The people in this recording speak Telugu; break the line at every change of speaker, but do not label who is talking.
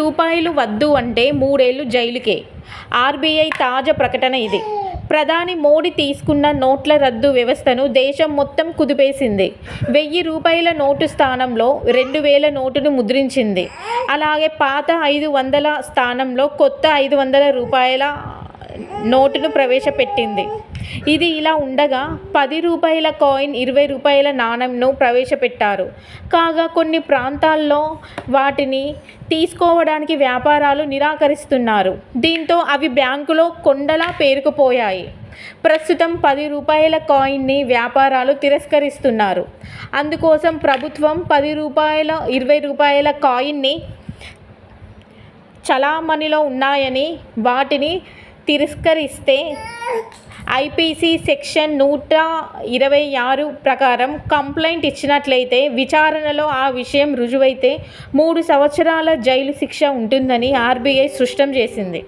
రూపాయలు వద్దు అంటే 3 ఏళ్లు జైలుకే. ఆర్బీఐ తాజా ప్రకటన ఇది. ప్రధాని మోడీ తీసుకున్న నోట్ల రద్దు వ్యవస్థను దేశం మొత్తం కుదిపేసింది. 1000 రూపాయల నోటు స్థానంలో 2000 నోటును ముద్రించింది. అలాగే పాత 500 స్థానంలో కొత్త 500 రూపాయల నోటును ప్రవేశపెట్టింది. ఇది ఇలా ఉండగా 10 రూపాయల కాయిన్, 20 రూపాయల నాణెంను ప్రవేశపెట్టారు. కాగా కొన్ని ప్రాంతాల్లో వాటిని తీసుకోవడానికి వ్యాపారాలు నిరాకరిస్తున్నారు. దీంతో అవి బ్యాంకులో కొండలా పేరుకుపోయాయి. ప్రస్తుతం 10 రూపాయల కాయిన్ని వ్యాపారాలు తిరస్కరిస్తున్నారు. అందుకోసం ప్రభుత్వం 10 రూపాయల, 20 రూపాయల కాయిన్ని చలామణిలో ఉన్నాయని వాటిని తిరస్కరిస్తే ఐపీసీ సెక్షన్ 126 ప్రకారం కంప్లైంట్ ఇచ్చినట్లయితే విచారణలో ఆ విషయం రుజువైతే 3 సంవత్సరాల జైలు శిక్ష ఉంటుందని ఆర్బీఐ స్పష్టం చేసింది.